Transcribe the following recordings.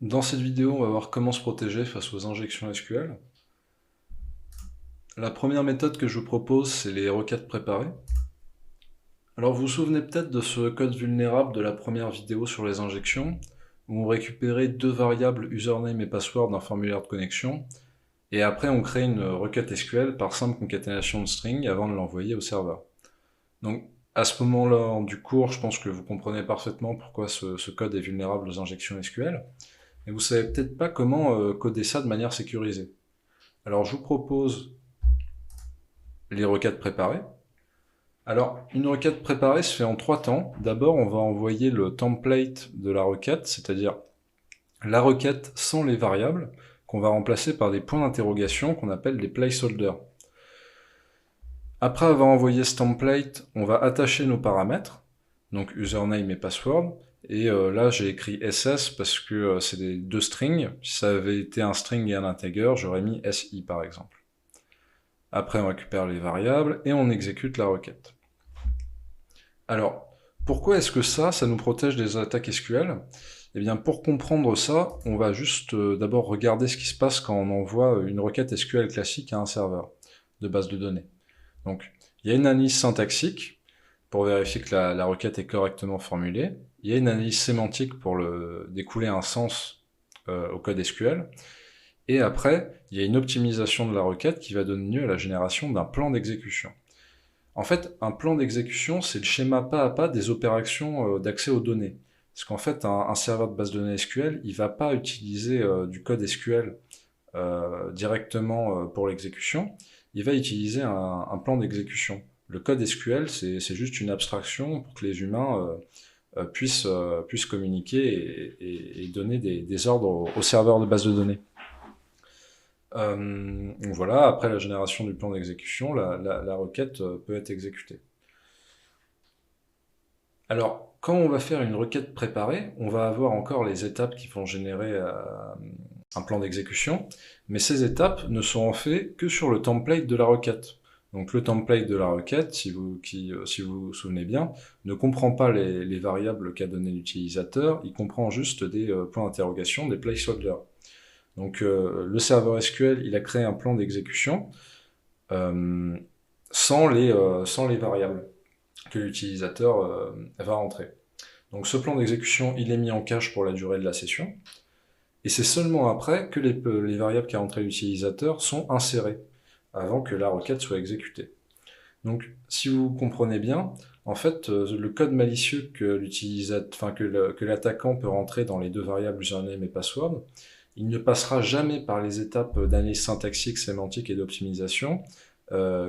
Dans cette vidéo, on va voir comment se protéger face aux injections SQL. La première méthode que je vous propose, c'est les requêtes préparées. Alors vous vous souvenez peut-être de ce code vulnérable de la première vidéo sur les injections, où on récupérait deux variables username et password d'un formulaire de connexion, et après on crée une requête SQL par simple concaténation de string avant de l'envoyer au serveur. Donc à ce moment-là du cours, je pense que vous comprenez parfaitement pourquoi ce code est vulnérable aux injections SQL. Et vous savez peut-être pas comment coder ça de manière sécurisée. Alors je vous propose les requêtes préparées. Alors une requête préparée se fait en trois temps. D'abord on va envoyer le template de la requête, c'est-à-dire la requête sans les variables, qu'on va remplacer par des points d'interrogation qu'on appelle des placeholders. Après avoir envoyé ce template, on va attacher nos paramètres, donc username et password, et là j'ai écrit SS parce que c'est des deux strings. Si ça avait été un string et un integer, j'aurais mis SI par exemple. Après on récupère les variables et on exécute la requête. Alors, pourquoi est-ce que ça nous protège des attaques SQL? Eh bien, pour comprendre ça, on va juste d'abord regarder ce qui se passe quand on envoie une requête SQL classique à un serveur de base de données. Donc, il y a une analyse syntaxique pour vérifier que la requête est correctement formulée. Il y a une analyse sémantique pour découler un sens au code SQL. Et après, il y a une optimisation de la requête qui va donner lieu à la génération d'un plan d'exécution. En fait, un plan d'exécution, c'est le schéma pas à pas des opérations d'accès aux données. Parce qu'en fait, un serveur de base de données SQL, il ne va pas utiliser du code SQL directement pour l'exécution, il va utiliser un plan d'exécution. Le code SQL, c'est juste une abstraction pour que les humains puissent communiquer et donner des ordres au serveur de base de données. Donc voilà, après la génération du plan d'exécution, la requête peut être exécutée. Alors, quand on va faire une requête préparée, on va avoir encore les étapes qui vont générer un plan d'exécution, mais ces étapes ne seront faites que sur le template de la requête. Donc le template de la requête, si vous vous souvenez bien, ne comprend pas les variables qu'a donné l'utilisateur, il comprend juste des points d'interrogation, des placeholders. Donc le serveur SQL, il a créé un plan d'exécution euh, sans les variables que l'utilisateur va rentrer. Donc ce plan d'exécution, il est mis en cache pour la durée de la session, et c'est seulement après que les variables qu'a rentré l'utilisateur sont insérées, avant que la requête soit exécutée. Donc si vous comprenez bien, en fait, le code malicieux que l'attaquant peut rentrer dans les deux variables username et password, il ne passera jamais par les étapes d'analyse syntaxique, sémantique et d'optimisation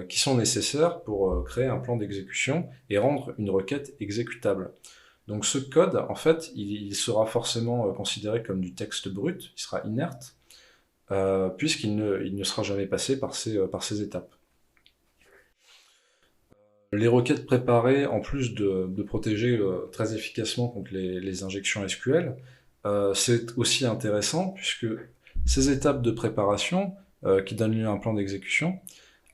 qui sont nécessaires pour créer un plan d'exécution et rendre une requête exécutable. Donc ce code, en fait, il sera forcément considéré comme du texte brut, il sera inerte, puisqu'il ne sera jamais passé par ces étapes. Les requêtes préparées, en plus de protéger très efficacement contre les injections SQL, c'est aussi intéressant puisque ces étapes de préparation qui donnent lieu à un plan d'exécution,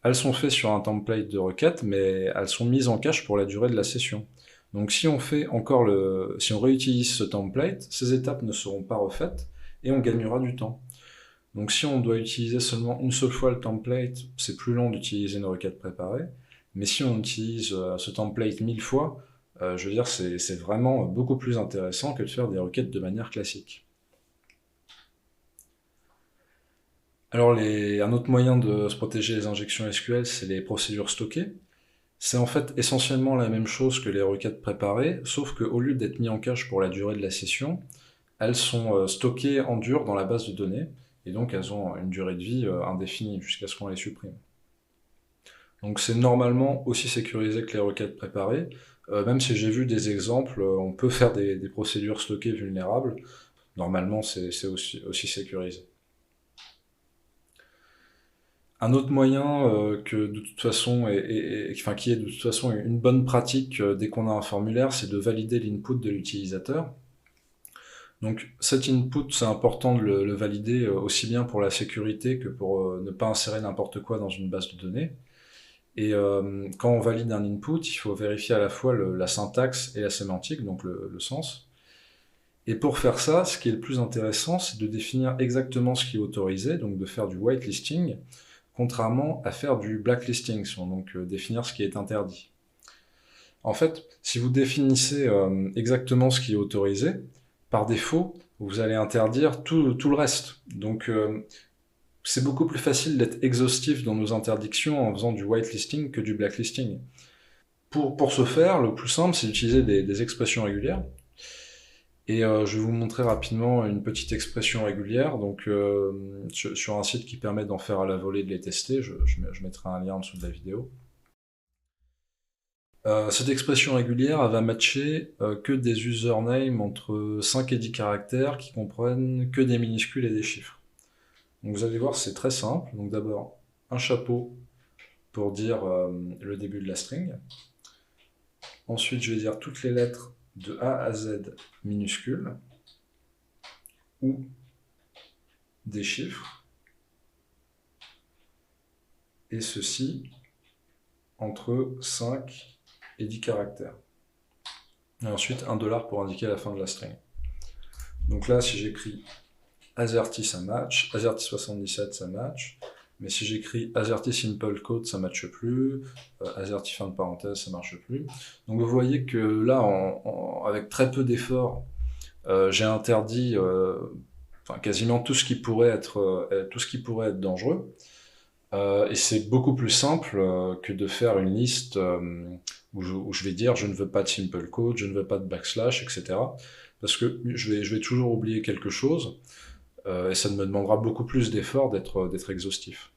elles sont faites sur un template de requête, mais elles sont mises en cache pour la durée de la session. Donc si on réutilise ce template, ces étapes ne seront pas refaites et on gagnera du temps. Donc si on doit utiliser seulement une seule fois le template, c'est plus long d'utiliser une requête préparée. Mais si on utilise ce template 1000 fois, je veux dire, c'est vraiment beaucoup plus intéressant que de faire des requêtes de manière classique. Alors un autre moyen de se protéger des injections SQL, c'est les procédures stockées. C'est en fait essentiellement la même chose que les requêtes préparées, sauf qu'au lieu d'être mis en cache pour la durée de la session, elles sont stockées en dur dans la base de données, et donc elles ont une durée de vie indéfinie jusqu'à ce qu'on les supprime. Donc c'est normalement aussi sécurisé que les requêtes préparées, même si j'ai vu des exemples, on peut faire des procédures stockées vulnérables, normalement c'est aussi sécurisé. Un autre moyen que de toute façon qui est de toute façon une bonne pratique dès qu'on a un formulaire, c'est de valider l'input de l'utilisateur. Donc cet input, c'est important de le valider aussi bien pour la sécurité que pour ne pas insérer n'importe quoi dans une base de données. Et quand on valide un input, il faut vérifier à la fois la syntaxe et la sémantique, donc le sens. Et pour faire ça, ce qui est le plus intéressant, c'est de définir exactement ce qui est autorisé, donc de faire du whitelisting, contrairement à faire du blacklisting, donc définir ce qui est interdit. En fait, si vous définissez exactement ce qui est autorisé, par défaut, vous allez interdire tout le reste. Donc, c'est beaucoup plus facile d'être exhaustif dans nos interdictions en faisant du whitelisting que du blacklisting. Pour ce faire, le plus simple, c'est d'utiliser des expressions régulières. Et je vais vous montrer rapidement une petite expression régulière, donc sur un site qui permet d'en faire à la volée, de les tester. Je mettrai un lien en dessous de la vidéo. Cette expression régulière, elle va matcher que des usernames entre 5 et 10 caractères qui comprennent que des minuscules et des chiffres. Donc vous allez voir, c'est très simple. Donc d'abord, un chapeau pour dire le début de la string. Ensuite, je vais dire toutes les lettres de A à Z minuscules ou des chiffres. Et ceci entre 5 et 10 caractères. Et ensuite, $1 pour indiquer la fin de la string. Donc là, si j'écris AZERTY, ça match. AZERTY77, ça match. Mais si j'écris AZERTY simple code, ça ne matche plus. AZERTY fin de parenthèse, ça ne marche plus. Donc vous voyez que là, avec très peu d'efforts, j'ai interdit quasiment tout ce qui pourrait être dangereux. Et c'est beaucoup plus simple que de faire une liste où je vais dire je ne veux pas de simple code, je ne veux pas de backslash, etc. Parce que je vais toujours oublier quelque chose et ça me demandera beaucoup plus d'efforts d'être exhaustif.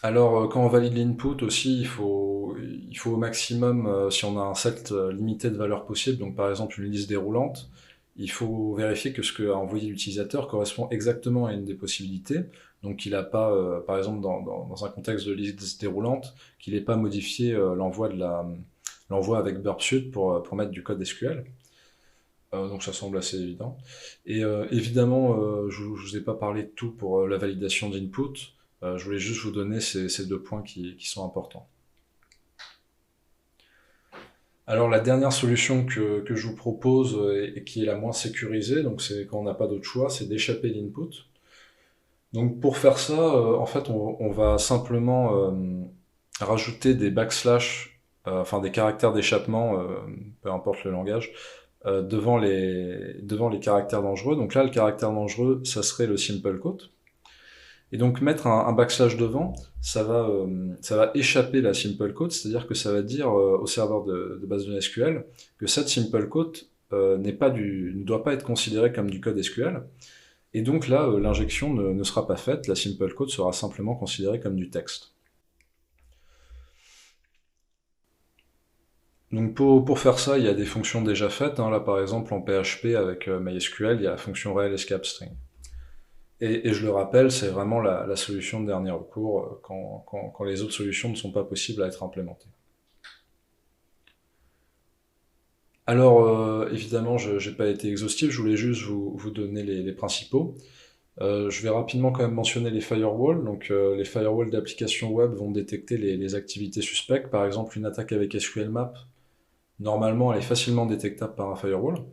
Alors quand on valide l'input aussi, il faut au maximum, si on a un set limité de valeurs possibles, donc par exemple une liste déroulante, il faut vérifier que ce qu'a envoyé l'utilisateur correspond exactement à une des possibilités. Donc qu'il n'a pas, par exemple dans un contexte de liste déroulante, qu'il n'ait pas modifié l'envoi avec burpsuite pour mettre du code SQL. Donc ça semble assez évident. Et évidemment, je ne vous ai pas parlé de tout pour la validation d'input. Je voulais juste vous donner ces deux points qui sont importants. Alors la dernière solution que je vous propose et qui est la moins sécurisée, donc c'est quand on n'a pas d'autre choix, c'est d'échapper l'input. Donc pour faire ça, en fait, on va simplement rajouter des backslash, enfin des caractères d'échappement, peu importe le langage, devant les caractères dangereux. Donc là, le caractère dangereux, ça serait le simple quote. Et donc mettre un backslash devant, ça va échapper la simple quote, c'est-à-dire que ça va dire au serveur de base de données SQL que cette simple quote ne doit pas être considérée comme du code SQL. Et donc là, l'injection ne sera pas faite, la simple quote sera simplement considérée comme du texte. Donc pour faire ça, il y a des fonctions déjà faites. Là par exemple en PHP avec MySQL, il y a la fonction real_escape_string. Et je le rappelle, c'est vraiment la solution de dernier recours quand les autres solutions ne sont pas possibles à être implémentées. Alors, évidemment, je n'ai pas été exhaustif, je voulais juste vous donner les principaux. Je vais rapidement quand même mentionner les firewalls. Donc, les firewalls d'applications web vont détecter les activités suspectes. Par exemple, une attaque avec SQLmap, normalement, elle est facilement détectable par un firewall.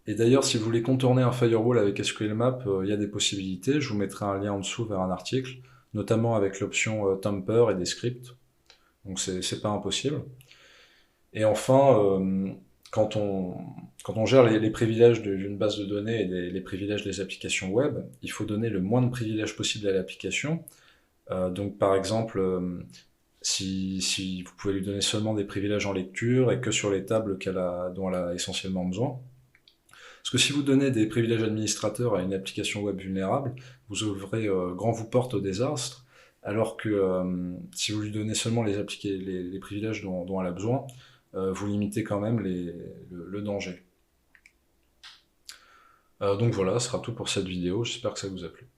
Et d'ailleurs, si vous voulez contourner un firewall avec SQLmap, il y a des possibilités. Je vous mettrai un lien en dessous vers un article, notamment avec l'option Tamper et des scripts. Donc c'est pas impossible. Et enfin, quand on gère les privilèges d'une base de données et les privilèges des applications web, il faut donner le moins de privilèges possible à l'application. Donc par exemple, si vous pouvez lui donner seulement des privilèges en lecture et que sur les tables dont elle a essentiellement besoin. Parce que si vous donnez des privilèges administrateurs à une application web vulnérable, vous ouvrez grand vous porte au désastre, alors que si vous lui donnez seulement les privilèges dont elle a besoin, vous limitez quand même le danger. Donc voilà, ce sera tout pour cette vidéo, j'espère que ça vous a plu.